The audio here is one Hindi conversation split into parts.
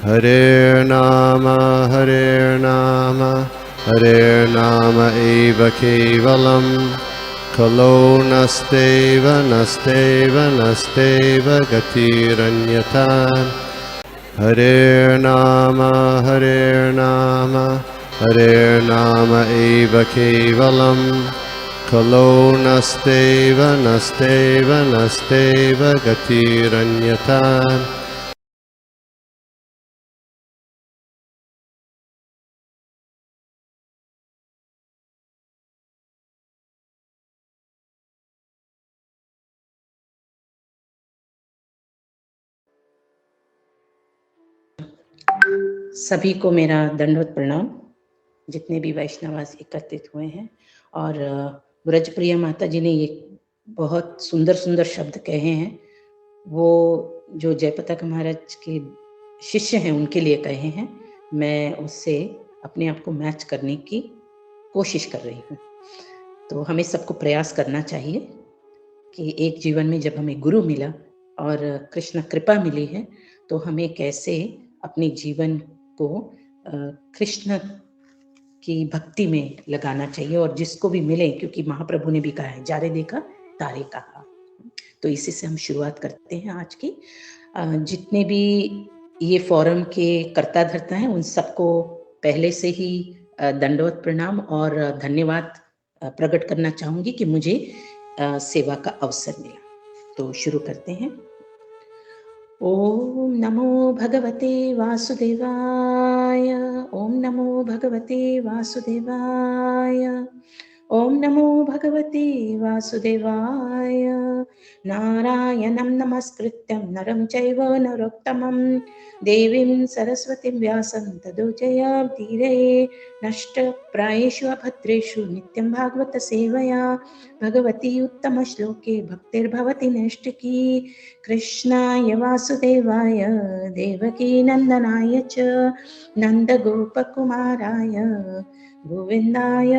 Hare Nama, Hare Nama eva kevalam, Kalo nasteva, nasteva, nasteva gatiranyata. Hare Nama, Hare Nama, Hare Nama eva kevalam, Kalo nasteva, nasteva, nasteva gatiranyata. सभी को मेरा दंडवत प्रणाम, जितने भी वैष्णवास एकत्रित हुए हैं। और ब्रजप्रिया माता जी ने ये बहुत सुंदर सुंदर शब्द कहे हैं, वो जो जयपताका महाराज के शिष्य हैं उनके लिए कहे हैं। मैं उससे अपने आप को मैच करने की कोशिश कर रही हूँ। तो हमें सबको प्रयास करना चाहिए कि एक जीवन में जब हमें गुरु मिला और कृष्ण कृपा मिली है, तो हमें कैसे अपने जीवन को कृष्ण की भक्ति में लगाना चाहिए। और जिसको भी मिले, क्योंकि महाप्रभु ने भी कहा है, जारे देखा तारे कहा। तो इसी से हम शुरुआत करते हैं आज की। जितने भी ये फोरम के कर्ता धर्ता हैं, उन सबको पहले से ही दंडवत प्रणाम और धन्यवाद प्रकट करना चाहूंगी कि मुझे सेवा का अवसर मिला। तो शुरू करते हैं। ओम नमो भगवते वासुदेवाय, ओम नमो भगवते वासुदेवाय, ओम नमो भगवते वासुदेवाय। नारायणं नमस्कृत्यं नरं चैव नरोत्तमं, देवीं सरस्वतीं व्यासं ततो जयमुदीरये। नष्टप्रायेषु अभद्रेषु नित्यं भागवत सेवया, भगवती उत्तमश्लोके भक्तिर्भवति नैष्टिकी। कृष्णाय वासुदेवाय देवकी नंदनाय च नन्दगोपकुमाराय गोविन्दाय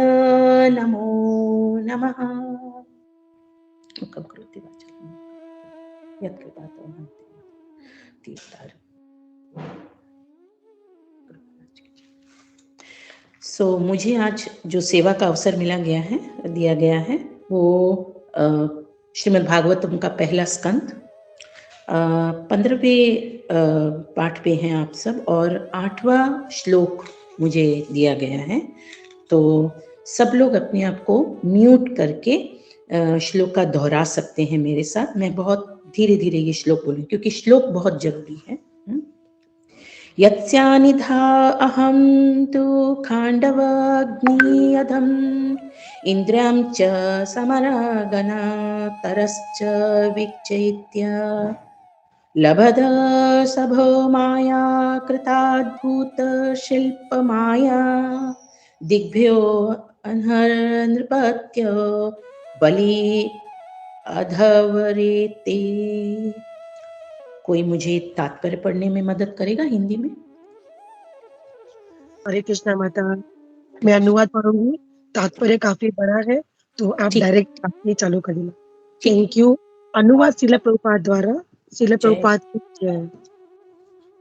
नमो नमः। मुखं करोति वाचालं यत्कृपातो तीर्थार। मुझे आज जो सेवा का अवसर दिया गया है वो श्रीमद् भागवतम का पहला स्कंद 15वें पाठ पे हैं आप सब, और 8वां श्लोक मुझे दिया गया है। तो सब लोग अपने आप को म्यूट करके श्लोक का दोहरा सकते हैं मेरे साथ। मैं बहुत धीरे धीरे ये श्लोक बोलूँ, क्योंकि श्लोक बहुत जरूरी है। यत्स्यानिधा अहं तु खाण्डवाग्नियधम् इन्द्रियं च समरागना तरश्च विच्चैत्य लभद सभो माया कृताद्भूत शिल्पमाया दिग्भ्यो अनहर बलि अधवरेते। कोई मुझे तात्पर्य पढ़ने में मदद करेगा हिंदी में? हरे कृष्णा माता, मैं अनुवाद पढ़ूंगी। तात्पर्य काफी बड़ा है, तो आप डायरेक्ट आपने चालू कर देना। Thank you. अनुवाद शिला प्रभुपाद द्वारा। शिला प्रभुपाद की जय।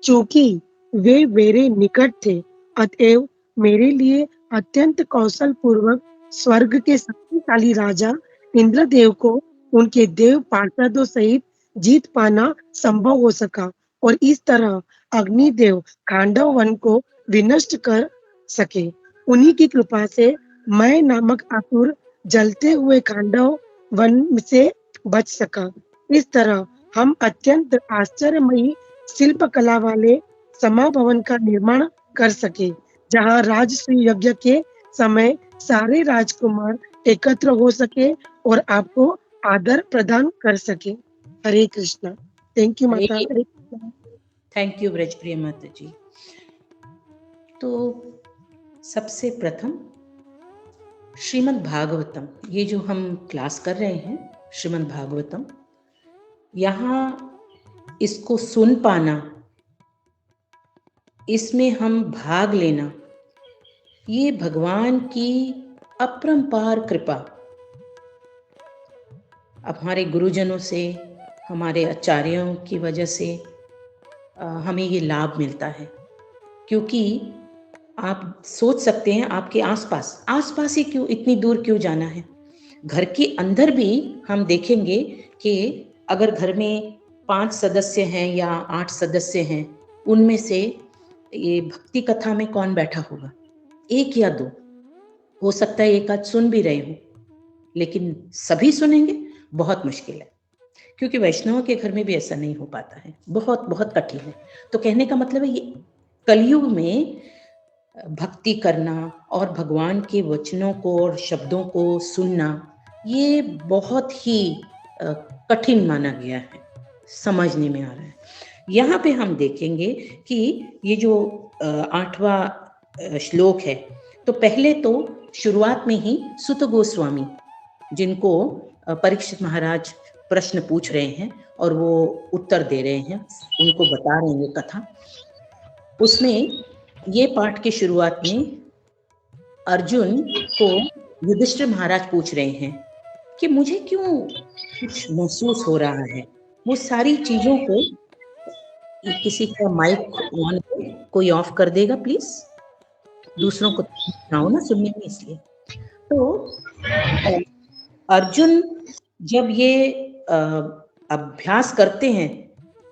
चूंकि वे मेरे निकट थे, अतएव मेरे लिए अत्यंत कौशल पूर्वक स्वर्ग के शक्तिशाली राजा इंद्रदेव को उनके देव पार्षदों सहित जीत पाना संभव हो सका, और इस तरह अग्निदेव खांडव वन को विनष्ट कर सके। उन्हीं की कृपा से मैं नामक असुर जलते हुए खांडव वन से बच सका। इस तरह हम अत्यंत आश्चर्यमयी शिल्प कला वाले समा भवन का निर्माण कर सके, जहाँ राजसूय यज्ञ के समय सारे राजकुमार एकत्र हो सके और आपको आदर प्रदान कर सके। हरे कृष्णा। थैंक यू माता। हरे कृष्णा। थैंक यू ब्रजप्रिया माता जी। तो सबसे प्रथम श्रीमद् भागवतम, ये जो हम क्लास कर रहे हैं श्रीमद् भागवतम, यहाँ इसको सुन पाना, इसमें हम भाग लेना, ये भगवान की अपरंपार कृपा। अब हमारे गुरुजनों से, हमारे आचार्यों की वजह से हमें ये लाभ मिलता है, क्योंकि आप सोच सकते हैं आपके आसपास ही क्यों, इतनी दूर क्यों जाना है। घर के अंदर भी हम देखेंगे कि अगर घर में 5 सदस्य हैं या 8 सदस्य हैं, उनमें से ये भक्ति कथा में कौन बैठा होगा? 1 या 2। हो सकता है 1 आध सुन भी रहे हों, लेकिन सभी सुनेंगे? बहुत मुश्किल है, क्योंकि वैष्णव के घर में भी ऐसा नहीं हो पाता है, बहुत बहुत कठिन है। तो कहने का मतलब है ये कलयुग में भक्ति करना और भगवान के वचनों को और शब्दों को सुनना, ये बहुत ही कठिन माना गया है, समझने में आ रहा है। यहाँ पे हम देखेंगे कि ये जो 8वां श्लोक है, तो पहले तो शुरुआत में ही सुत गोस्वामी, जिनको परीक्षित महाराज प्रश्न पूछ रहे हैं और वो उत्तर दे रहे हैं, उनको बता रहे हैं कथा, उसमें ये पाठ की शुरुआत में अर्जुन को युधिष्ठिर महाराज पूछ रहे हैं कि मुझे क्यों कुछ महसूस हो रहा है। वो सारी चीजों को, किसी का माइक ऑन कोई ऑफ कर देगा प्लीज, दूसरों को सुनाओ ना सुनने में, इसलिए। तो अर्जुन जब ये अभ्यास करते हैं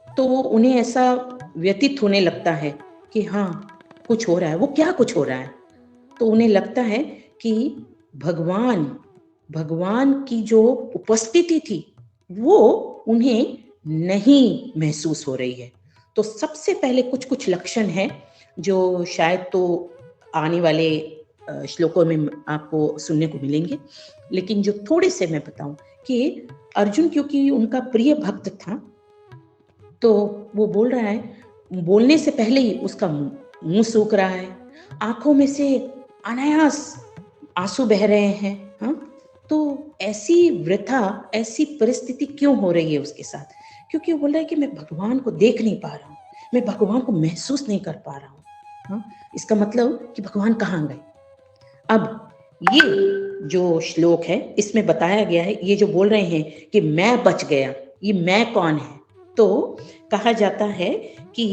तो उन्हें ऐसा व्यतीत होने लगता है कि हाँ कुछ हो रहा है। वो क्या कुछ हो रहा है? तो उन्हें लगता है कि भगवान की जो उपस्थिति थी वो उन्हें नहीं महसूस हो रही है। तो सबसे पहले कुछ लक्षण हैं जो शायद तो आने वाले श्लोकों में आपको सुनने को मिलेंगे, लेकिन जो थोड़े से मैं बताऊं कि अर्जुन क्योंकि उनका प्रिय भक्त था, तो वो बोल रहा है, बोलने से पहले ही उसका मुंह सूख रहा है, आंखों में से अनायास आंसू बह रहे हैं। हाँ, तो ऐसी वृथा, ऐसी परिस्थिति क्यों हो रही है उसके साथ? क्योंकि वो बोल रहा है कि मैं भगवान को देख नहीं पा रहा हूँ, मैं भगवान को महसूस नहीं कर पा रहा हूँ। हाँ, इसका मतलब कि भगवान कहाँ गए? अब ये जो श्लोक है इसमें बताया गया है, ये जो बोल रहे हैं कि मैं बच गया, ये मैं कौन है? तो कहा जाता है कि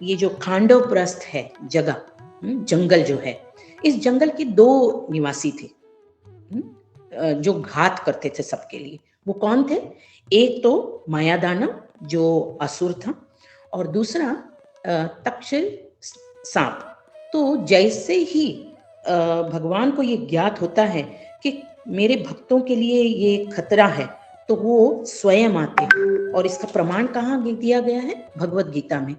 ये जो खांडव प्रस्थ है जगह, जंगल जो है, इस जंगल के 2 निवासी थे जो घात करते थे सबके लिए। वो कौन थे? एक तो मायादानव जो असुर था, और दूसरा तक्षशिल सांप। तो जैसे ही भगवान को ये ज्ञात होता है कि मेरे भक्तों के लिए ये खतरा है, तो वो स्वयं आते हैं। और इसका प्रमाण कहाँ दिया गया है? भगवत गीता में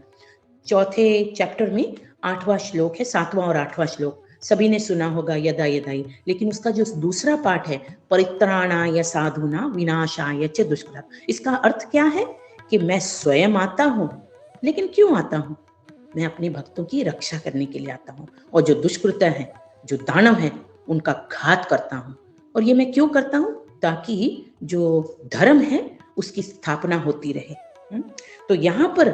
4थे चैप्टर में 8वां श्लोक है, 7वां और 8वां श्लोक सभी ने सुना होगा, यदा यदाई। लेकिन उसका जो दूसरा पाठ है, परित्राणाय साधुना विनाशाय च दुष्कृता, इसका अर्थ क्या है? कि मैं स्वयं आता हूँ, लेकिन क्यों आता हूँ? मैं अपने भक्तों की रक्षा करने के लिए आता हूँ, और जो दुष्कृत है, जो दानव है, उनका घात करता हूँ। और ये मैं क्यों करता हूँ? ताकि जो धर्म है उसकी स्थापना होती रहे। तो यहाँ पर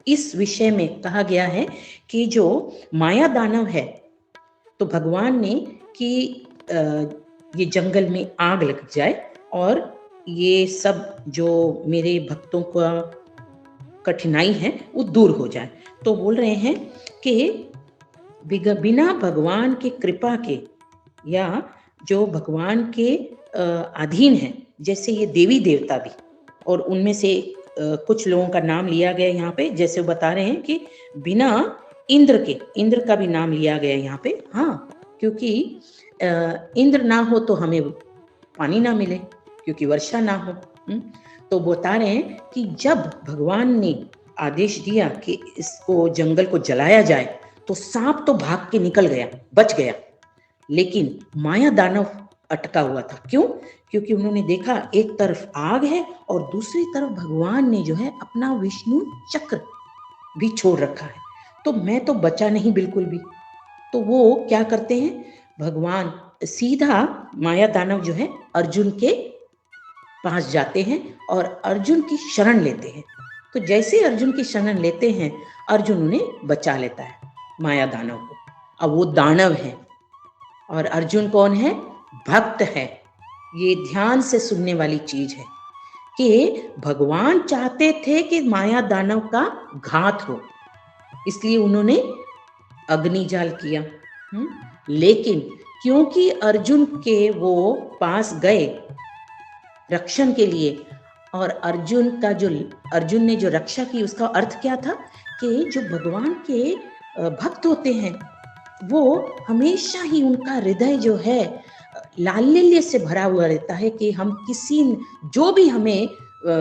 इस विषय में कहा गया है कि जो माया दानव है, तो भगवान ने कि ये जंगल में आग लग जाए और ये सब जो मेरे भक्तों का कठिनाई है वो दूर हो जाए। तो बोल रहे हैं कि बिना भगवान की कृपा के, या जो भगवान के अधीन है, जैसे ये देवी देवता भी, और उनमें से कुछ लोगों का नाम लिया गया यहाँ पे, जैसे वो बता रहे हैं कि बिना इंद्र का भी नाम लिया गया यहाँ पे। हाँ, क्योंकि इंद्र ना हो तो हमें पानी ना मिले, क्योंकि वर्षा ना हो। तो बता रहे हैं कि जब भगवान ने आदेश दिया कि इसको जंगल को जलाया जाए, तो सांप तो भाग के निकल गया, बच गया, लेकिन माया दानव अटका हुआ था। क्यों? क्योंकि उन्होंने देखा एक तरफ आग है और दूसरी तरफ भगवान ने जो है अपना विष्णु चक्र भी छोड़ रखा है, तो मैं तो बचा नहीं बिल्कुल भी। तो वो क्या करते हैं, भगवान सीधा माया दानव जो है अर्जुन के पास जाते हैं और अर्जुन की शरण लेते हैं। तो जैसे अर्जुन की शरण लेते हैं, अर्जुन उन्हें बचा लेता है, माया दानव को। अब वो दानव है और अर्जुन कौन है? भक्त है। ये ध्यान से सुनने वाली चीज है कि भगवान चाहते थे कि माया दानव का घात हो, इसलिए उन्होंने अग्नि जाल किया। लेकिन क्योंकि अर्जुन के वो पास गए रक्षण के लिए, और अर्जुन ने जो रक्षा की, उसका अर्थ क्या था कि जो भगवान के भक्त होते हैं वो हमेशा ही उनका हृदय जो है लाल्य से भरा हुआ रहता है कि हम जो भी हमें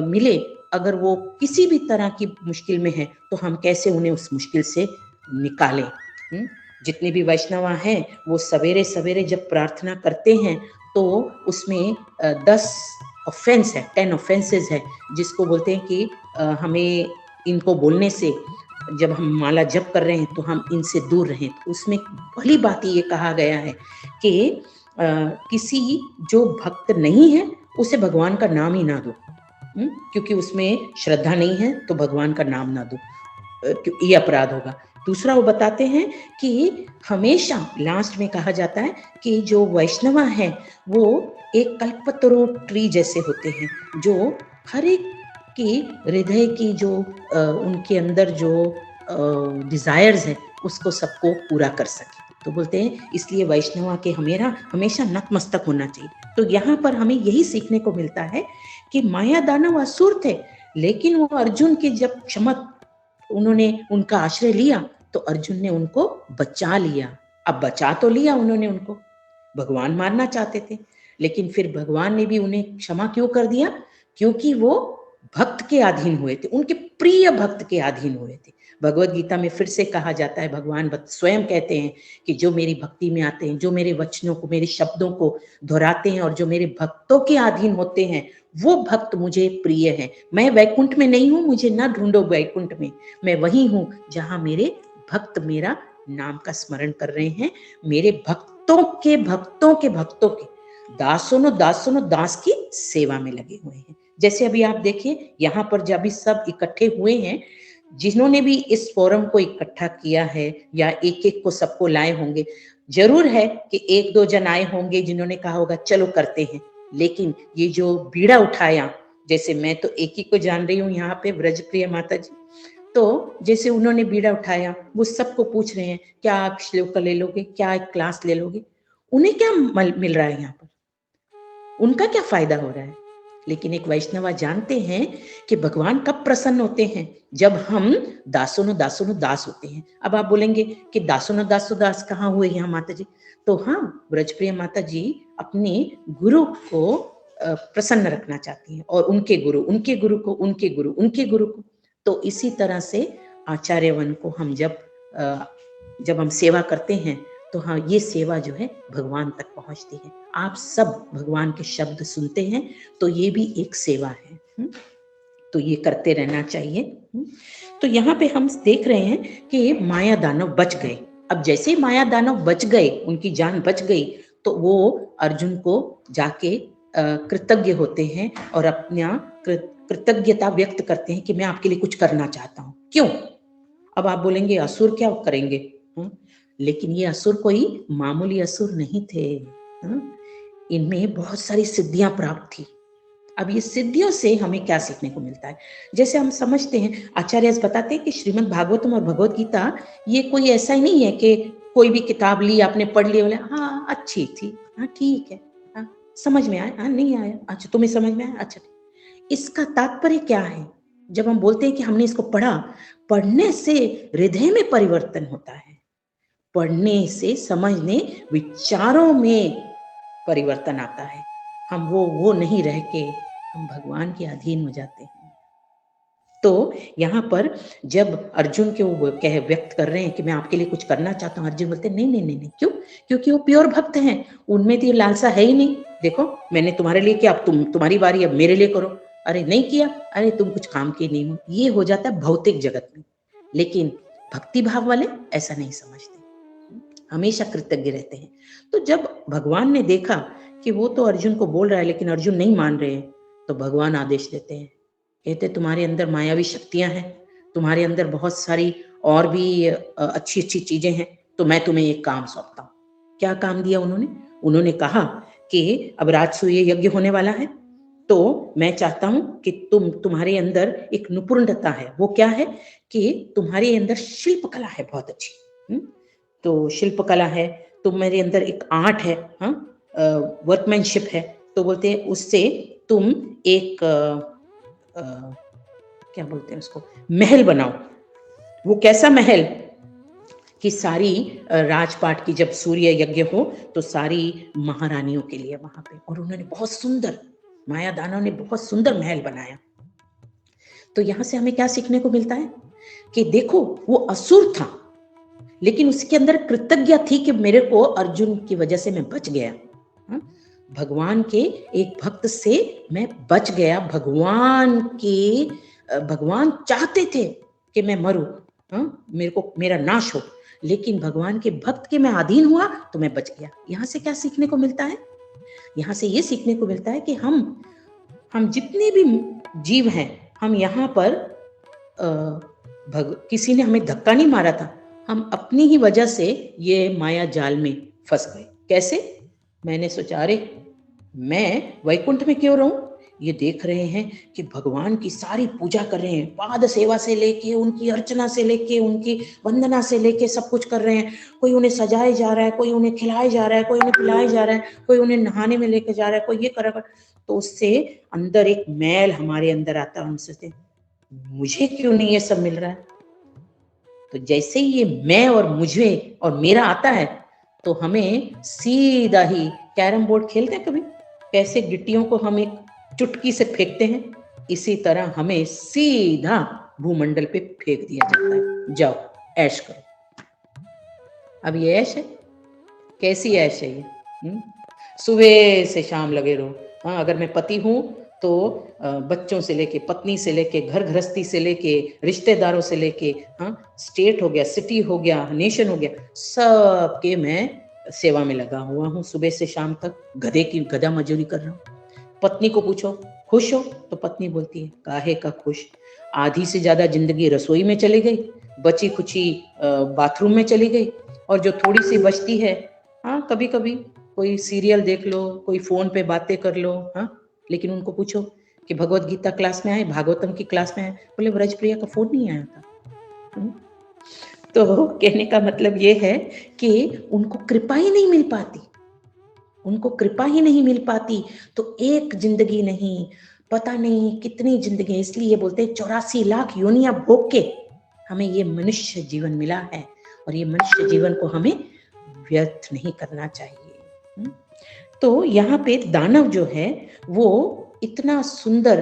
मिले, अगर वो किसी भी तरह की मुश्किल में है तो हम कैसे उन्हें उस मुश्किल से निकालें। जितने भी वैष्णव हैं वो सवेरे सवेरे जब प्रार्थना करते हैं तो उसमें 10 ऑफेंस है, 10 ऑफेंसेस है, जिसको बोलते हैं कि हमें इनको बोलने से, जब हम माला जप कर रहे हैं तो हम इनसे दूर रहें। तो उसमें भली बात ये कहा गया है कि किसी जो भक्त नहीं है उसे भगवान का नाम ही ना दो, क्योंकि उसमें श्रद्धा नहीं है तो भगवान का नाम ना दो, ये अपराध होगा। दूसरा वो बताते हैं कि हमेशा लास्ट में कहा जाता है कि जो वैष्णव है वो एक कल्पतरू ट्री जैसे होते हैं, जो हर एक की हृदय की जो उनके अंदर जो डिजायर्स है उसको सबको पूरा कर सके। तो बोलते हैं इसलिए वैष्णवा के हमेशा नतमस्तक होना चाहिए। तो यहाँ पर हमें यही सीखने को मिलता है कि माया दानव असुर थे, लेकिन वो अर्जुन के जब उन्होंने उनका आश्रय लिया तो अर्जुन ने उनको बचा लिया। अब बचा तो लिया उन्होंने उनको, भगवान मारना चाहते थे, लेकिन फिर भगवान ने भी उन्हें क्षमा क्यों कर दिया? क्योंकि वो भक्त के अधीन हुए थे, उनके प्रिय भक्त के अधीन हुए थे। भगवत गीता में फिर से कहा जाता है, भगवान स्वयं कहते हैं कि जो मेरी भक्ति में आते हैं, जो मेरे वचनों को, मेरे शब्दों को दोहराते हैं और जो मेरे भक्तों के अधीन होते हैं, वो भक्त मुझे प्रिय है। मैं वैकुंठ में नहीं हूं, मुझे ना ढूंढो वैकुंठ में, मैं वही हूं जहां मेरे भक्त मेरा नाम का स्मरण कर रहे हैं, मेरे भक्तों के दासों दास की सेवा में लगे हुए हैं। जैसे अभी आप देखिए यहाँ पर जब भी सब इकट्ठे हुए हैं, जिन्होंने भी इस फोरम को इकट्ठा किया है या एक एक को सबको लाए होंगे, जरूर है कि एक दो जन आए होंगे जिन्होंने कहा होगा चलो करते हैं, लेकिन ये जो बीड़ा उठाया, जैसे मैं तो एक ही को जान रही हूँ यहाँ पे, ब्रजप्रिय माता जी, तो जैसे उन्होंने बीड़ा उठाया, वो सबको पूछ रहे हैं क्या आप श्लोक ले लोगे, क्या एक क्लास ले लोगे, उन्हें क्या मिल रहा है यहाँ पर, उनका क्या फायदा हो रहा है? लेकिन एक वैष्णवा जानते हैं कि भगवान कब प्रसन्न होते हैं, जब हम दासों दास होते हैं। अब आप बोलेंगे कि दासों दास कहाँ हुए यहाँ माता जी? तो हाँ, ब्रजप्रिय माता जी अपने गुरु को प्रसन्न रखना चाहती हैं, और उनके गुरु को। तो इसी तरह से आचार्यवन को हम जब हम सेवा करते हैं तो हाँ, ये सेवा जो है भगवान तक पहुंचती है। आप सब भगवान के शब्द सुनते हैं तो ये भी एक सेवा है, तो ये करते रहना चाहिए। तो यहाँ पे हम देख रहे हैं कि माया दानव बच गए। अब जैसे माया दानव बच गए, उनकी जान बच गई, तो वो अर्जुन को जाके कृतज्ञ होते हैं और अपना कृतज्ञता व्यक्त करते हैं कि मैं आपके लिए कुछ करना चाहता हूँ। क्यों? अब आप बोलेंगे असुर क्या करेंगे? लेकिन ये असुर कोई मामूली असुर नहीं थे, इनमें बहुत सारी सिद्धियां प्राप्त थी। अब ये सिद्धियों से हमें क्या सीखने को मिलता है? जैसे हम समझते हैं, आचार्य बताते हैं कि श्रीमद् भागवतम और भगवत गीता ये कोई ऐसा ही नहीं है कि कोई भी किताब ली, आपने पढ़ लिया, बोले हाँ अच्छी थी, हाँ ठीक है, हाँ समझ में आया, हाँ नहीं आया, अच्छा तुम्हें समझ में आया, अच्छा। इसका तात्पर्य क्या है? जब हम बोलते हैं कि हमने इसको पढ़ा, पढ़ने से हृदय में परिवर्तन होता है, पढ़ने से समझने, विचारों में परिवर्तन आता है। हम वो नहीं रह के हम भगवान के अधीन हो जाते हैं। तो यहाँ पर जब अर्जुन के वो व्यक्त कर रहे हैं कि मैं आपके लिए कुछ करना चाहता हूँ, अर्जुन बोलते नहीं। क्यों? क्योंकि वो प्योर भक्त हैं, उनमें तो लालसा है ही नहीं। देखो मैंने तुम्हारे लिए किया, अब तुम्हारी बारी, अब मेरे लिए करो। अरे नहीं किया, अरे तुम कुछ काम के नहीं हो, ये हो जाता है भौतिक जगत में। लेकिन भक्ति भाव वाले ऐसा नहीं समझते, हमेशा कृतज्ञ रहते हैं। तो जब भगवान ने देखा कि वो तो अर्जुन को बोल रहा है लेकिन अर्जुन नहीं मान रहे हैं, तो भगवान आदेश देते हैं, कहते तुम्हारे अंदर मायावी शक्तियां हैं, तुम्हारे अंदर बहुत सारी और भी अच्छी चीजें हैं, तो मैं तुम्हें एक काम सौंपता हूँ। क्या काम दिया उन्होंने? उन्होंने कहा कि अब राजसूय यज्ञ होने वाला है, तो मैं चाहता हूं कि तुम्हारे अंदर एक निपुणता है। वो क्या है कि तुम्हारे अंदर शिल्पकला है बहुत अच्छी। तो शिल्पकला है, तुम्हारे अंदर एक आर्ट है, हाँ, वर्कमैनशिप है। तो बोलते हैं उससे तुम एक क्या बोलते हैं उसको, महल बनाओ। वो कैसा महल कि सारी राजपाट की जब सूर्य यज्ञ हो तो सारी महारानियों के लिए वहां पे, और उन्होंने बहुत सुंदर, माया दानव ने बहुत सुंदर महल बनाया। तो यहां से हमें क्या सीखने को मिलता है कि देखो वो असुर था, लेकिन उसके अंदर कृतज्ञ थी कि मेरे को अर्जुन की वजह से मैं बच गया। भगवान के एक भक्त से मैं बच गया। भगवान चाहते थे कि मैं मरूं, मेरे को मेरा नाश हो, लेकिन भगवान के भक्त के मैं अधीन हुआ तो मैं बच गया। यहां से क्या सीखने को मिलता है? यहां से ये सीखने को मिलता है कि हम जितने भी जीव हैं, हम यहाँ पर किसी ने हमें धक्का नहीं मारा था, हम अपनी ही वजह से ये माया जाल में फंस गए। कैसे? मैंने सोचा अरे मैं वैकुंठ में क्यों रहूं? ये देख रहे हैं कि भगवान की सारी पूजा कर रहे हैं, पाद सेवा से लेके, उनकी अर्चना से लेके, उनकी वंदना से लेके सब कुछ कर रहे हैं। कोई उन्हें सजाए जा रहा है, कोई उन्हें खिलाए जा रहा है, कोई उन्हें पिलाए जा रहा है, कोई उन्हें नहाने में लेके जा रहा है, कोई ये कर रहा है। तो उससे अंदर एक मैल हमारे अंदर आता है, हम सोचते मुझे क्यों नहीं ये सब मिल रहा है? तो जैसे ही ये मैं और मुझे और मेरा आता है तो हमें सीधा ही, कैरम बोर्ड खेलते हैं कभी, कैसे गिट्टियों को हम एक चुटकी से फेंकते हैं, इसी तरह हमें सीधा भूमंडल पे फेंक दिया जाता है, जाओ ऐश करो। अब ये ऐश है, कैसी ऐश है ये? सुबह से शाम लगे रहो। हाँ, अगर मैं पति हूं तो बच्चों से लेके, पत्नी से लेके, घर गृहस्थी से लेके, रिश्तेदारों से लेके, हाँ, स्टेट हो गया, सिटी हो गया, नेशन हो गया, सबके मैं सेवा में लगा हुआ हूँ सुबह से शाम तक, गधा मजदूरी कर रहा हूँ। पत्नी को पूछो खुश हो तो पत्नी बोलती है काहे का खुश, आधी से ज्यादा जिंदगी रसोई में चली गई, बची खुची बाथरूम में चली गई, और जो थोड़ी सी बचती है, हाँ, कभी कभी कोई सीरियल देख लो, कोई फोन पे बातें कर लो, हाँ। लेकिन उनको पूछो कि भगवत गीता क्लास में आए, भागवतम की क्लास में आए, बोले व्रजप्रिया का फोन नहीं आया था। तो कहने का मतलब ये है कि उनको कृपा ही नहीं मिल पाती, उनको कृपा ही नहीं मिल पाती। तो एक जिंदगी नहीं, पता नहीं कितनी जिंदगी, इसलिए बोलते 84 लाख योनियां भोग के हमें ये मनुष्य जीवन मिला है, और ये मनुष्य जीवन को हमें व्यर्थ नहीं करना चाहिए। तो यहाँ पे दानव जो है वो इतना सुंदर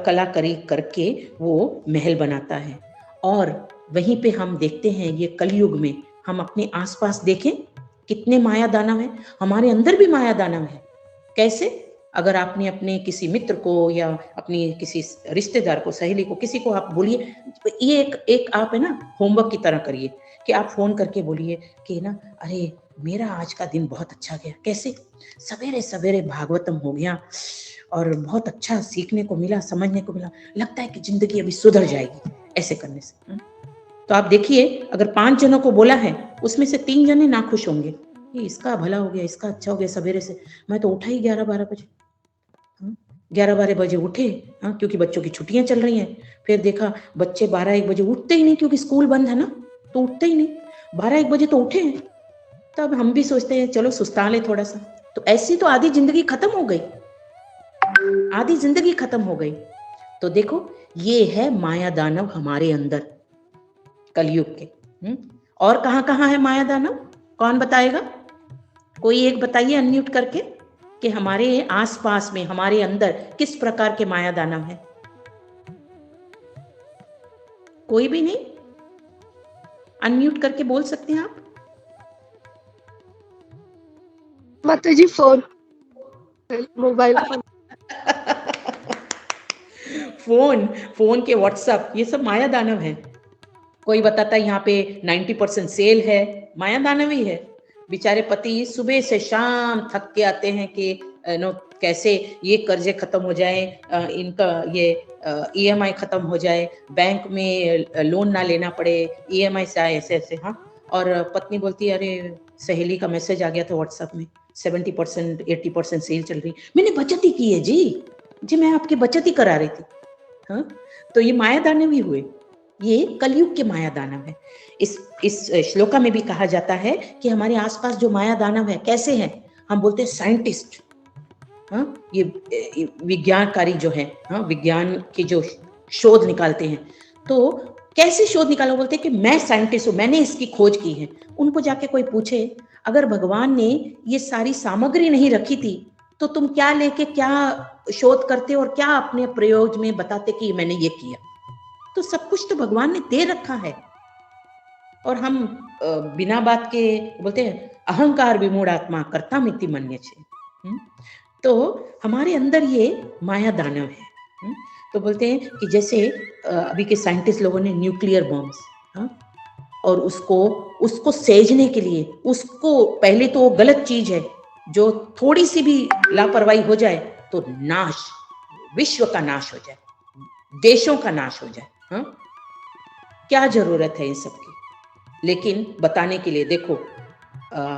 कलाकारी करके वो महल बनाता है। और वहीं पे हम देखते हैं ये कलयुग में, हम अपने आसपास देखें कितने माया दानव हैं। हमारे अंदर भी माया दानव है। कैसे? अगर आपने अपने किसी मित्र को या अपनी किसी रिश्तेदार को, सहेली को, किसी को आप बोलिए, ये एक आप है ना होमवर्क की तरह करिए कि आप फोन करके बोलिए कि ना अरे मेरा आज का दिन बहुत अच्छा गया। कैसे? सवेरे सवेरे भागवतम हो गया और बहुत अच्छा सीखने को मिला, समझने को मिला, लगता है कि जिंदगी अभी सुधर जाएगी ऐसे करने से। तो आप देखिए अगर 5 जनों को बोला है उसमें से 3 जने नाखुश होंगे, ये इसका भला हो गया, इसका अच्छा हो गया सवेरे से, मैं तो उठा ही 11-12 बजे, 11-12 बजे उठे, हाँ, क्योंकि बच्चों की छुट्टियां चल रही हैं। फिर देखा बच्चे 12-1 बजे उठते ही नहीं, क्योंकि स्कूल बंद है ना, तो उठते ही नहीं, 12-1 बजे तो उठे हैं। तब हम भी सोचते हैं चलो सुस्ता ले थोड़ा सा, तो ऐसी तो आधी जिंदगी खत्म हो गई, आधी जिंदगी खत्म हो गई। तो देखो ये है माया दानव हमारे अंदर कलयुग के। और कहां है माया दानव? कौन बताएगा? कोई एक बताइए अनम्यूट करके कि हमारे आसपास में, हमारे अंदर किस प्रकार के माया दानव हैं। कोई भी नहीं? अनम्यूट करके बोल सकते हैं आप? माता जी फोन, मोबाइल फोन के व्हाट्सएप, ये सब माया दानव है। कोई बताता है यहाँ पे 90% सेल है, माया दानव ही है। बेचारे पति सुबह से शाम थक के आते हैं कि कैसे ये कर्जे खत्म हो जाए, इनका ये EMI खत्म हो जाए, बैंक में लोन ना लेना पड़े, EMI से आए ऐसे ऐसे, हाँ। और पत्नी बोलती है अरे सहेली का मैसेज आ गया था व्हाट्सएप में, 70% 80% सेल चल रही। मैंने बचत ही की है जी, मैं आपकी बचत ही करा रही थी। हाँ, तो ये माया दानव ही हुए, ये कलयुग के माया दानव है। इस श्लोका में भी कहा जाता है कि हमारे आसपास जो माया दानव है कैसे हैं, हम बोलते हैं साइंटिस्ट, हाँ, ये विज्ञानकारी जो है, हाँ, विज्ञान के जो शोध निकालते हैं, तो कैसे शोध निकालो, बोलते हैं कि मैं साइंटिस्ट हूं, मैंने इसकी खोज की है। उनको जाके कोई पूछे, अगर भगवान ने ये सारी सामग्री नहीं रखी थी तो तुम क्या लेके क्या शोध करते और क्या अपने प्रयोग में बताते कि मैंने ये किया। तो सब कुछ तो भगवान ने दे रखा है, और हम बिना बात के बोलते हैं अहंकार विमूढ़ आत्मा कर्ता मिति मन्यते। तो हमारे अंदर ये माया दानव है। तो बोलते हैं कि जैसे अभी के साइंटिस्ट लोगों ने न्यूक्लियर बॉम्ब्स, और उसको सेजने के लिए, उसको पहले तो वो गलत चीज है, जो थोड़ी सी भी लापरवाही हो जाए तो नाश, विश्व का नाश हो जाए, देशों का नाश हो जाए। हाँ, क्या जरूरत है इन सब की। लेकिन बताने के लिए देखो,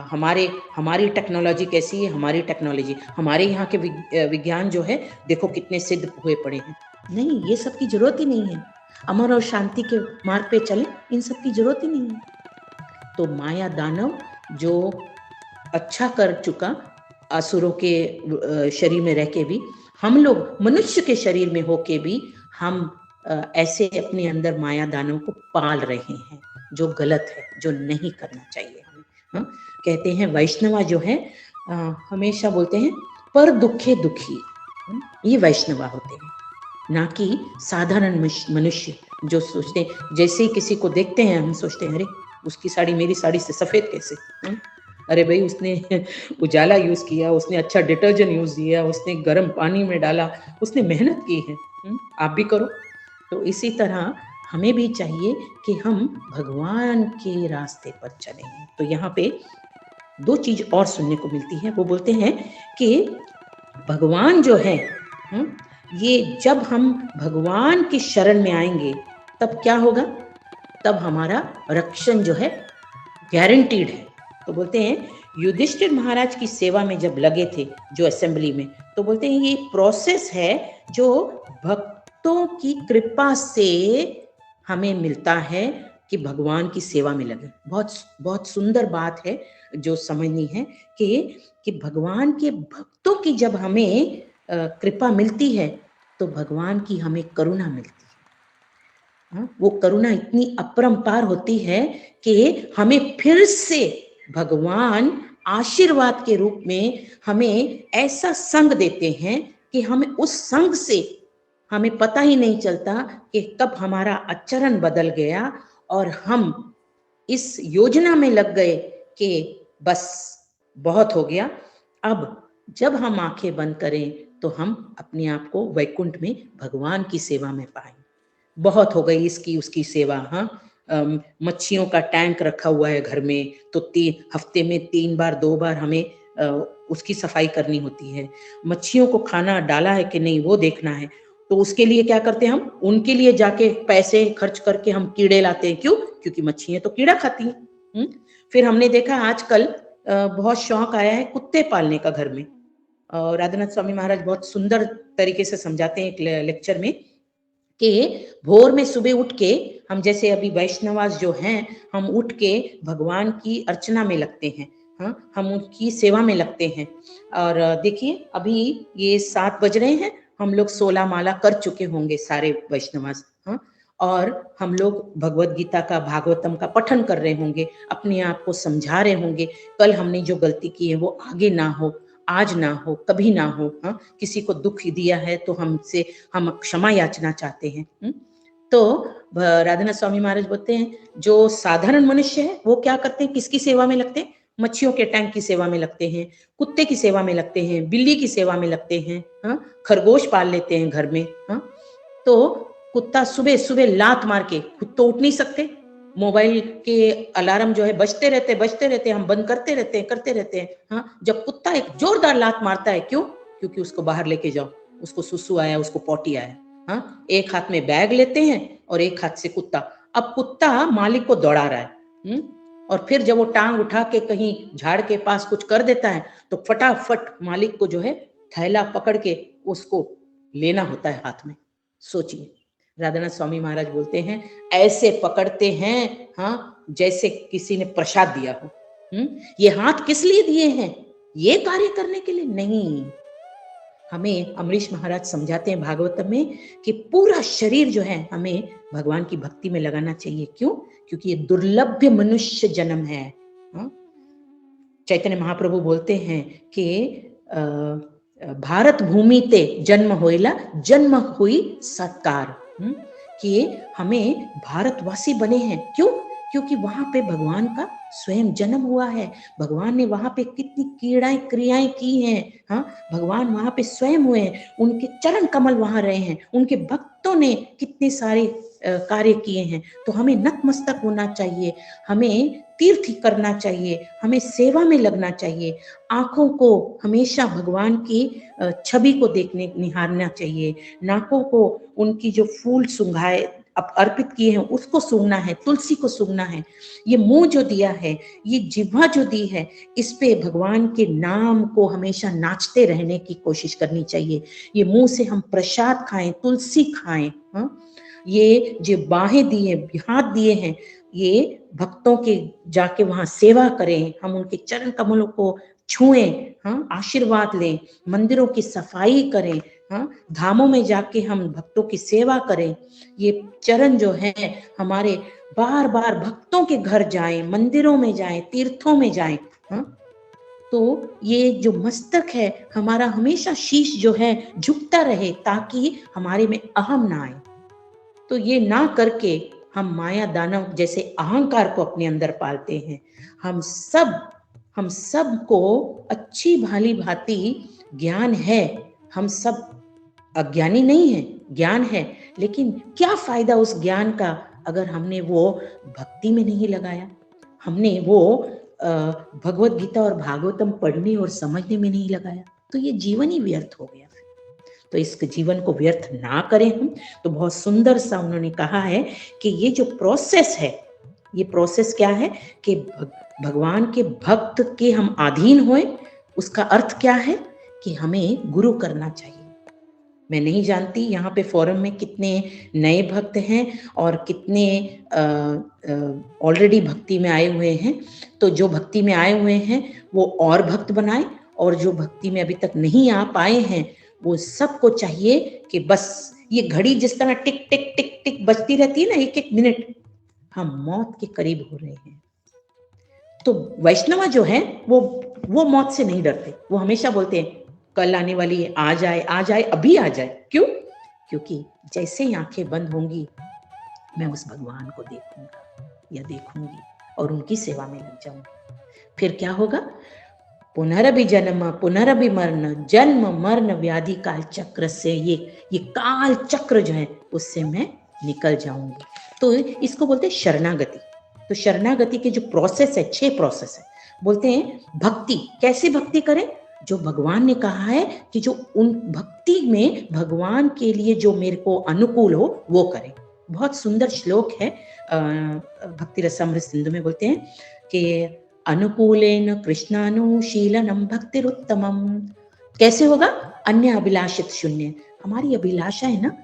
हमारी टेक्नोलॉजी कैसी है, हमारी टेक्नोलॉजी, हमारे यहाँ के विज्ञान जो है देखो कितने सिद्ध हुए पड़े हैं। नहीं, ये सब की जरूरत ही नहीं है। अमर और शांति के मार्ग पे चले, इन सब की जरूरत ही नहीं है। तो माया दानव जो अच्छा कर चुका, असुरों के शरीर में रह के भी, हम लोग मनुष्य के शरीर में होके भी हम ऐसे अपने अंदर माया दानव को पाल रहे हैं, जो गलत है, जो नहीं करना चाहिए हमें। हाँ, कहते हैं वैष्णवा जो है हमेशा बोलते हैं पर दुखे दुखी, ये वैष्णवा होते हैं, ना कि साधारण मनुष्य जो सोचते, जैसे ही किसी को देखते हैं हम सोचते हैं अरे उसकी साड़ी मेरी साड़ी से सफेद कैसे। अरे भाई, उसने उजाला यूज किया, उसने अच्छा डिटर्जेंट यूज किया, उसने गर्म पानी में डाला, उसने मेहनत की है, आप भी करो। तो इसी तरह हमें भी चाहिए कि हम भगवान के रास्ते पर चलें। तो यहाँ पे दो चीज और सुनने को मिलती है। वो बोलते हैं कि भगवान जो है, ये जब हम भगवान की शरण में आएंगे तब क्या होगा, तब हमारा रक्षण जो है गारंटीड है। तो बोलते हैं युधिष्ठिर महाराज की सेवा में जब लगे थे जो असेंबली में, तो बोलते हैं ये प्रोसेस है जो भक्तों की कृपा से हमें मिलता है कि भगवान की सेवा में लगे। बहुत बहुत सुंदर बात है जो समझनी है कि भगवान के भक्तों की जब हमें कृपा मिलती है तो भगवान की हमें करुणा मिलती है। वो करुणा इतनी अपरंपार होती है कि हमें फिर से भगवान आशीर्वाद के रूप में हमें ऐसा संग देते हैं कि हमें उस संग से हमें पता ही नहीं चलता कि कब हमारा आचरण बदल गया और हम इस योजना में लग गए कि बस बहुत हो गया, अब जब हम आंखें बंद करें तो हम अपने आप को वैकुंठ में भगवान की सेवा में पाएं। बहुत हो गई इसकी उसकी सेवा। हाँ, मच्छियों का टैंक रखा हुआ है घर में, तो हफ्ते में 3 बार 2 बार हमें उसकी सफाई करनी होती है। मच्छियों को खाना डाला है कि नहीं वो देखना है, तो उसके लिए क्या करते हैं हम, उनके लिए जाके पैसे खर्च करके हम कीड़े लाते हैं। क्यों? क्योंकि मच्छियां तो कीड़ा खाती हैं। फिर हमने देखा आजकल बहुत शौक आया है कुत्ते पालने का घर में। राधानाथ स्वामी महाराज बहुत सुंदर तरीके से समझाते हैं एक लेक्चर में कि भोर में सुबह उठ के हम, जैसे अभी वैष्णवास जो हैं, हम उठ के भगवान की अर्चना में लगते हैं। हाँ, हम उनकी सेवा में लगते हैं। और देखिए अभी ये 7 बज रहे हैं, हम लोग 16 माला कर चुके होंगे सारे वैष्णवास। हाँ, और हम लोग भगवत गीता का, भागवतम का पठन कर रहे होंगे, अपने आप को समझा रहे होंगे कल हमने जो गलती की है वो आगे ना हो, आज ना हो, कभी ना हो। हाँ, किसी को दुख दिया है तो हमसे हम क्षमा याचना चाहते हैं। तो राधानाथ स्वामी महाराज बोलते हैं जो साधारण मनुष्य है वो क्या करते हैं, किसकी सेवा में लगते हैं, मच्छियों के टैंक की सेवा में लगते हैं, कुत्ते की सेवा में लगते हैं, बिल्ली की सेवा में लगते हैं। हाँ, खरगोश पाल लेते हैं घर में। हाँ, तो कुत्ता सुबह सुबह लात मार के, खुद तो उठ नहीं सकते, मोबाइल के अलार्म जो है बजते रहते, हम बंद करते रहते हैं। हाँ, जब कुत्ता एक जोरदार लात मारता है, क्यों? क्योंकि उसको बाहर लेके जाओ, उसको सुसु आया, उसको पॉटी आया। हाँ, एक हाथ में बैग लेते हैं और एक हाथ से कुत्ता। अब कुत्ता मालिक को दौड़ा रहा है। और फिर जब वो टांग उठा के कहीं झाड़ के पास कुछ कर देता है तो फटाफट मालिक को जो है थैला पकड़ के उसको लेना होता है हाथ में। सोचिए, राधानाथ स्वामी महाराज बोलते हैं ऐसे पकड़ते हैं, हाँ, जैसे किसी ने प्रसाद दिया हो। ये हाथ किस लिए दिए हैं? ये कार्य करने के लिए नहीं। हमें अमरीश महाराज समझाते हैं भागवतम में कि पूरा शरीर जो है हमें भगवान की भक्ति में लगाना चाहिए। क्यों? क्योंकि ये दुर्लभ मनुष्य जन्म है। चैतन्य महाप्रभु बोलते हैं कि भारत भूमि ते जन्म होइला, जन्म हुई सत्कार, कि हमें भारतवासी बने हैं। क्यों? क्योंकि वहां पे भगवान का स्वयं जन्म हुआ है। भगवान ने वहां पे कितनी क्रियाएं की हैं। हाँ, भगवान वहां पे स्वयं हुए हैं, उनके चरण कमल वहां रहे हैं, उनके भक्तों ने कितने सारे कार्य किए हैं। तो हमें नतमस्तक होना चाहिए, हमें तीर्थ करना चाहिए, हमें सेवा में लगना चाहिए, आंखों को हमेशा भगवान की छवि को देखने निहारना चाहिए, नाकों को उनकी जो फूल सुंघाए अर्पित किए हैं उसको सूंघना है, तुलसी को सूंघना है। ये मुंह जो दिया है, ये जिह्वा जो दी है, इस पे भगवान के नाम को हमेशा नाचते रहने की कोशिश करनी चाहिए। ये मुंह से हम प्रसाद खाएं, तुलसी खाएं। हाँ, ये जो बाहें दिए, हाथ दिए हैं, ये भक्तों के जाके वहां सेवा करें, हम उनके चरण कमलों को छुएं, हाँ, आशीर्वाद लें, मंदिरों की सफाई करें, हाँ, धामों में जाके हम भक्तों की सेवा करें। ये चरण जो है हमारे बार बार भक्तों के घर जाएं, मंदिरों में जाएं, तीर्थों में जाएं। हाँ, तो ये जो मस्तक है हमारा, हमेशा शीश जो है झुकता रहे ताकि हमारे में अहम ना आए। तो ये ना करके हम माया दानव जैसे अहंकार को अपने अंदर पालते हैं। हम सब को अच्छी भाली भांति ज्ञान है, हम सब अज्ञानी नहीं है, ज्ञान है, लेकिन क्या फायदा उस ज्ञान का अगर हमने वो भक्ति में नहीं लगाया, हमने वो भगवत गीता और भागवतम पढ़ने और समझने में नहीं लगाया, तो ये जीवन ही व्यर्थ हो गया। तो इस जीवन को व्यर्थ ना करें हम। तो बहुत सुंदर सा उन्होंने कहा है कि ये जो प्रोसेस है, ये प्रोसेस क्या है कि भगवान के भक्त के हम अधीन होए। उसका अर्थ क्या है कि हमें गुरु करना चाहिए। मैं नहीं जानती यहाँ पे फोरम में कितने नए भक्त हैं और कितने ऑलरेडी भक्ति में आए हुए हैं। तो जो भक्ति में आए हुए हैं वो और भक्त बनाए, और जो भक्ति में अभी तक नहीं आ पाए हैं वो सबको चाहिए कि बस ये घड़ी जिस तरह टिक टिक टिक टिक बजती रहती है ना, एक एक मिनट, हम मौत के करीब हो रहे हैं। तो वैष्णव जो है वो मौत से नहीं डरते। वो हमेशा बोलते हैं कल आने वाली है, आ जाए आ जाए, अभी आ जाए। क्यों? क्योंकि जैसे ही आंखें बंद होंगी मैं उस भगवान को देखूंगा या देखूंगी और उनकी सेवा में लग जाऊंगी। फिर क्या होगा? पुनरभि जन्म पुनरभि मरण, जन्म मरण व्याधि काल चक्र से, ये काल चक्र जो है उससे मैं निकल जाऊंगी। तो इसको बोलते हैं शरणागति। तो शरणागति के जो प्रोसेस है, 6 प्रोसेस है। बोलते हैं भक्ति, कैसे भक्ति करें? जो भगवान ने कहा है कि जो उन भक्ति में भगवान के लिए जो मेरे को अनुकूल हो वो करें। बहुत सुंदर श्लोक है भक्ति रसामृत सिंधु में, बोलते हैं कि अनुकूलेन कृष्णानुशीलनम भक्तिरुत्तमम। कैसे होगा? अन्य अभिलाषित शून्य। हमारी अभिलाषा है ना,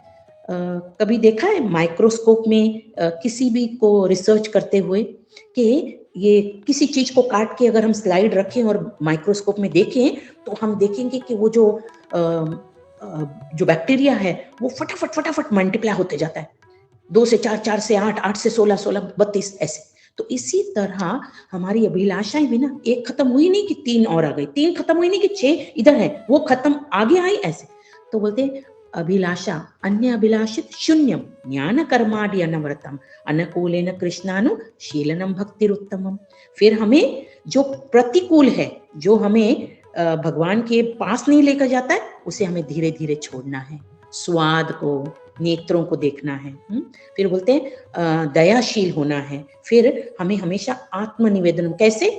कभी देखा है माइक्रोस्कोप में किसी भी को रिसर्च करते हुए कि ये किसी चीज को काट के अगर हम स्लाइड रखें और माइक्रोस्कोप में देखें तो हम देखेंगे कि वो जो बैक्टीरिया है वो फटाफट मल्टीप्लाई होते जाता है। 2 से 4, 4 से 8, 8 से 16, 16, 32 ऐसे। तो इसी तरह हमारी अभिलाषाएं भी ना, एक खत्म हुई नहीं कि 3 और आ गई, 3 खत्म हुई नहीं कि 6 इधर है, वो खत्म आगे आई ऐसे। तो बोलते हैं अभिलाषा अन्य अभिलाषित शून्यम ज्ञान कर्मादि अनवरतम अनुकूलेन कृष्णानुशीलनम भक्तिरुत्तमम। फिर हमें जो प्रतिकूल है, जो हमें भगवान के पास नहीं लेकर जाता है, उसे हमें धीरे धीरे छोड़ना है। स्वाद को, नेत्रों को देखना है। फिर बोलते हैं दयाशील होना है। फिर हमें हमेशा आत्मनिवेदन, कैसे?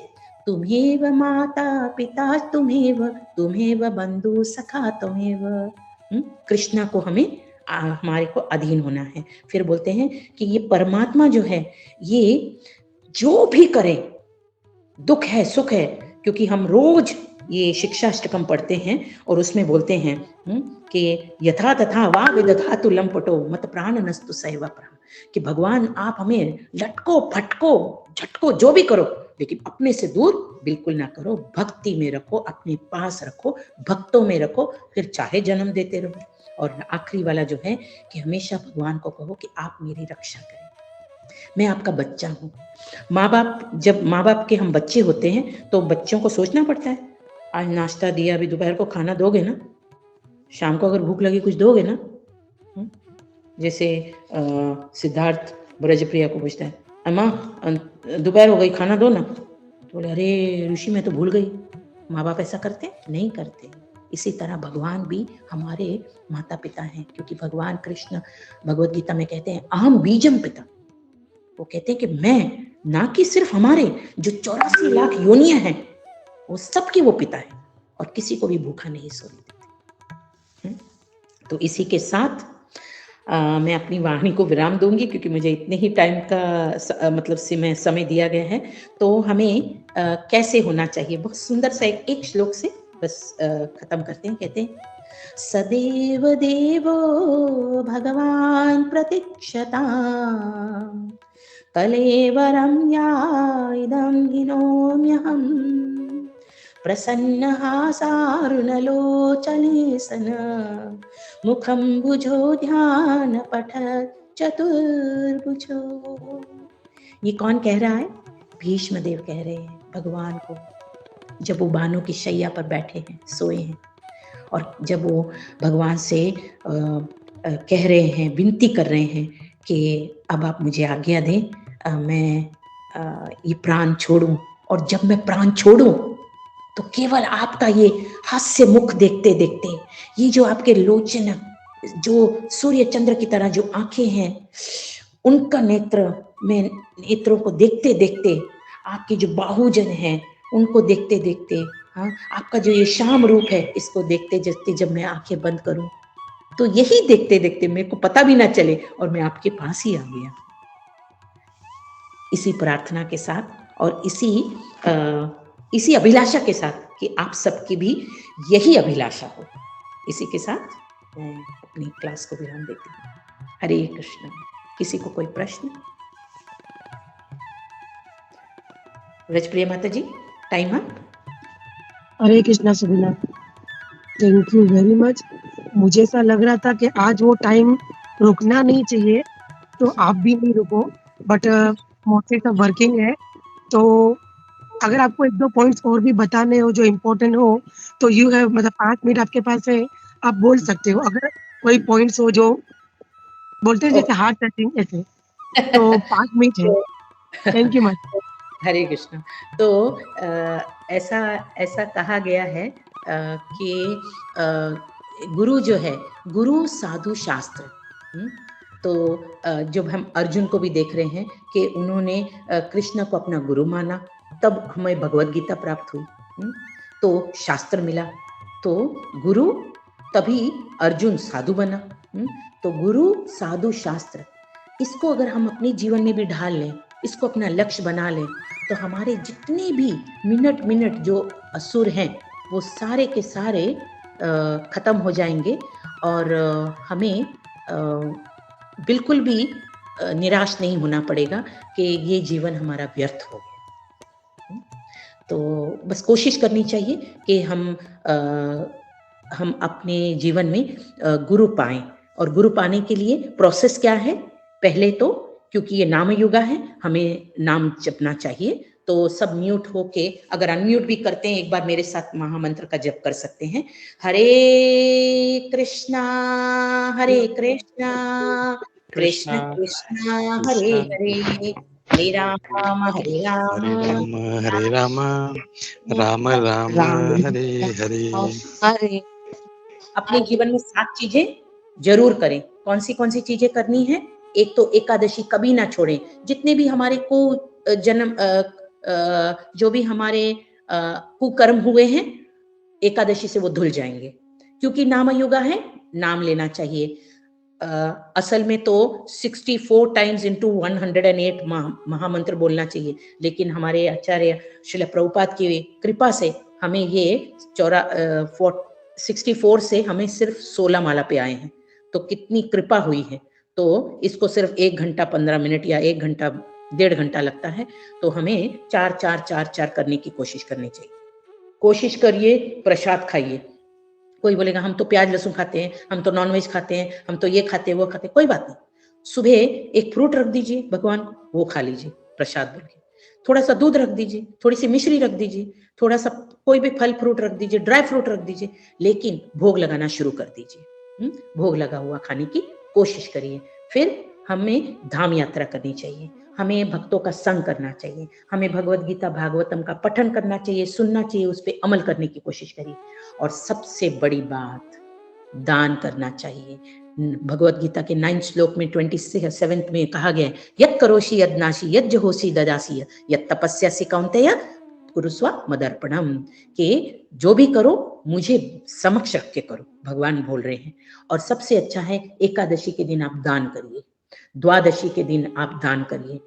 तुम्हेव माता पिता तुम्हेव बंधु सखा तुम्हेव। कृष्णा को हमें हमारे को अधीन होना है। फिर बोलते हैं कि ये परमात्मा जो है, ये जो भी करे दुख है, सुख है, क्योंकि हम रोज ये शिक्षाष्टकम पढ़ते हैं और उसमें बोलते हैं कि यथा तथा वा विदधातु लंपटो मत प्राण नस्तु सैव परम, कि भगवान आप हमें लटको फटको झटको जो भी करो, लेकिन अपने से दूर बिल्कुल ना करो, भक्ति में रखो, अपने पास रखो, भक्तों में रखो, फिर चाहे जन्म देते रहो। और आखिरी वाला जो है कि हमेशा भगवान को कहो कि आप मेरी रक्षा करें, मैं आपका बच्चा हूँ। माँ बाप, जब माँ बाप के हम बच्चे होते हैं तो बच्चों को सोचना पड़ता है, आज नाश्ता दिया, अभी दोपहर को खाना दोगे ना, शाम को अगर भूख लगी कुछ दोगे ना। जैसे सिद्धार्थ ब्रजप्रिया को पूछता है, अम्मा दोपहर हो गई, खाना दो ना। तो बोले, अरे ऋषि मैं तो भूल गई। माँ बाप ऐसा करते नहीं करते। इसी तरह भगवान भी हमारे माता पिता हैं, क्योंकि भगवान कृष्ण भगवद गीता में कहते हैं अहम बीजम पिता। वो कहते हैं कि मैं, ना कि सिर्फ हमारे जो 84 लाख योनियां हैं, वो सबके वो पिता है और किसी को भी भूखा नहीं सोने देते। तो इसी के साथ मैं अपनी वाणी को विराम दूंगी, क्योंकि मुझे इतने ही टाइम का मतलब समय दिया गया है। तो हमें कैसे होना चाहिए, बहुत सुंदर सा एक श्लोक से बस खत्म करते हैं। कहते हैं, सदैव देवो भगवान प्रतीक्षता कलेवरं याइदं हिनोम्यहम् प्रसन्नहासारुणलोचने मुखं भुजो ध्यान पठत् चतुर्भुजो। ये कौन कह रहा है? भीष्म देव कह रहे हैं भगवान को, जब वो बानों की शैया पर बैठे हैं, सोए हैं, और जब वो भगवान से कह रहे हैं, विनती कर रहे हैं कि अब आप मुझे आज्ञा दें, मैं ये प्राण छोड़ूं, और जब मैं प्राण छोड़ूं तो केवल आपका ये हास्य मुख देखते देखते, ये जो आपके लोचन, जो सूर्य चंद्र की तरह जो आंखें हैं, उनका नेत्रों को देखते देखते, आपके जो बाहुजन हैं उनको देखते देखते, हाँ, आपका जो ये श्याम रूप है, इसको देखते देखते जब मैं आंखें बंद करूं, तो यही देखते देखते मेरे को पता भी ना चले और मैं आपके पास ही आ गया। इसी प्रार्थना के साथ और इसी अभिलाषा के साथ कि आप सबकी भी यही अभिलाषा हो, इसी के साथ मैं अपनी क्लास को विराम देती हूँ। हरे कृष्ण। किसी को कोई प्रश्न? ब्रजप्रिया माता ji, time up. Hare Krishna Subina, thank you very much. मुझे ऐसा लग रहा था कि आज वो टाइम रुकना नहीं चाहिए, तो आप भी नहीं रुको, बट मोस्टली सब वर्किंग है, तो अगर आपको 1-2 पॉइंट्स और भी बताने हो जो इम्पोर्टेंट हो, तो यू हैव, मतलब 5 मिनट आपके पास है, आप बोल सकते हो। अगर कोई पॉइंट्स हो जो बोलते हैं जैसे हार्ट टचिंग ऐसे, तो 5 मिनट है। Thank you much. Hare Krishna. तो ऐसा कहा गया है कि गुरु जो है, गुरु साधु शास्त्र। तो जब हम अर्जुन को भी देख रहे हैं कि उन्होंने कृष्ण को अपना गुरु माना, तब हमें भगवद गीता प्राप्त हुई, तो शास्त्र मिला, तो गुरु, तभी अर्जुन साधु बना। तो गुरु साधु शास्त्र, इसको अगर हम अपने जीवन में भी ढाल लें, इसको अपना लक्ष्य बना लें, तो हमारे जितने भी मिनट जो असुर हैं, वो सारे के सारे खत्म हो जाएंगे, और हमें बिल्कुल भी निराश नहीं होना पड़ेगा कि ये जीवन हमारा व्यर्थ हो गया। तो बस कोशिश करनी चाहिए कि हम अपने जीवन में गुरु पाएं, और गुरु पाने के लिए प्रोसेस क्या है? पहले तो, क्योंकि ये नाम युगा है, हमें नाम जपना चाहिए, तो सब म्यूट होके, अगर अनम्यूट भी करते हैं, एक बार मेरे साथ महामंत्र का जप कर सकते हैं। हरे कृष्णा कृष्ण कृष्ण हरे हरे, हरे राम हरे राम राम राम हरे हरे। हरे। अपने जीवन में 7 चीजें जरूर करें। कौन सी चीजें करनी है? एक तो एकादशी कभी ना छोड़ें। जितने भी हमारे जो भी हमारे कुकर्म हुए हैं, एकादशी से वो धुल जाएंगे, क्योंकि नाम युगा है, नाम लेना चाहिए। असल में तो 64 टाइम्स इंटू 108 महामंत्र बोलना चाहिए, लेकिन हमारे आचार्य श्रील प्रभुपाद की कृपा से हमें ये 64 से हमें सिर्फ 16 माला पे आए हैं। तो कितनी कृपा हुई है। तो इसको सिर्फ 1 घंटा 15 मिनट या 1 घंटा 1.5 घंटा लगता है। तो हमें 4 करने की कोशिश करनी चाहिए। कोशिश करिए, प्रसाद खाइए। कोई बोलेगा हम तो प्याज लहसुन खाते हैं, हम तो नॉनवेज खाते हैं, हम तो ये खाते हैं वो खाते हैं, कोई बात नहीं। सुबह एक फ्रूट रख दीजिए भगवान को, वो खा लीजिए प्रसाद बोल के। थोड़ा सा दूध रख दीजिए, थोड़ी सी मिश्री रख दीजिए, थोड़ा सा कोई भी फल फ्रूट रख दीजिए, ड्राई फ्रूट रख दीजिए, लेकिन भोग लगाना शुरू कर दीजिए। भोग लगा हुआ खाने की कोशिश करिए। फिर हमें धाम यात्रा करनी चाहिए, हमें भक्तों का संग करना चाहिए, हमें भगवत गीता भागवतम का पठन करना चाहिए, सुनना चाहिए, उस पर अमल करने की कोशिश करिए। और सबसे बड़ी बात, दान करना चाहिए। भगवत गीता के 9 श्लोक में 27 में कहा गया है, यत् करोषि यज्ञासी यज्ञ होसी ददासी यत् तपस्यासि कौन्तेय कुरुस्व मदर्पणम, के जो भी करो मुझे समक्ष रख के करो, भगवान बोल रहे हैं। और सबसे अच्छा है एकादशी के दिन आप दान करिए, द्वादशी के दिन आप दान करिए,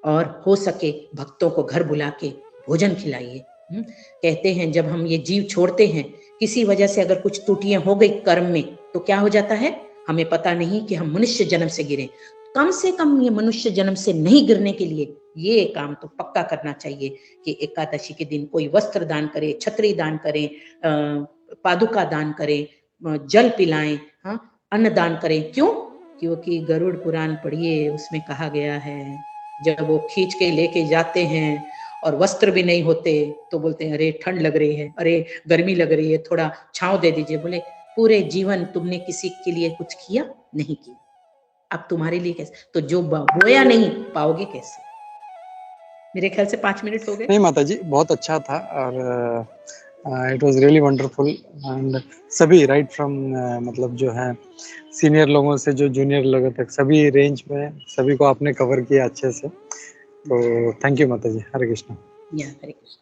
और हो सके भक्तों को घर बुला के भोजन खिलाइए। कहते हैं जब हम ये जीव छोड़ते हैं, किसी वजह से अगर कुछ त्रुटियां हो गई कर्म में, तो क्या हो जाता है, हमें पता नहीं कि हम मनुष्य जन्म से गिरे। कम से कम ये मनुष्य जन्म से नहीं गिरने के लिए ये काम तो पक्का करना चाहिए कि एकादशी के दिन कोई वस्त्र दान करे, छतरी दान करे, पादुका दान करे, जल पिलाएं, हाँ, अन्न दान करें। क्यों? क्योंकि गरुड़ पुराण पढ़िए, उसमें कहा गया है जब वो खींच के लेके जाते हैं और वस्त्र भी नहीं होते तो बोलते हैं अरे ठंड लग रही है, अरे गर्मी लग रही है, थोड़ा छांव दे दीजिए। बोले पूरे जीवन तुमने किसी के लिए कुछ किया नहीं किया, अब तुम्हारे लिए कैसे, तो जो बोया नहीं पाओगे कैसे। मेरे ख्याल से 5 मिनट हो गए। नहीं माता जी, बहुत अच्छा था और it was really wonderful. And सभी राइट फ्रॉम मतलब जो है सीनियर लोगों से जो जूनियर लोगों तक सभी रेंज में सभी को आपने कवर किया अच्छे से। तो थैंक यू माता जी। हरे कृष्णा। हरे कृष्ण।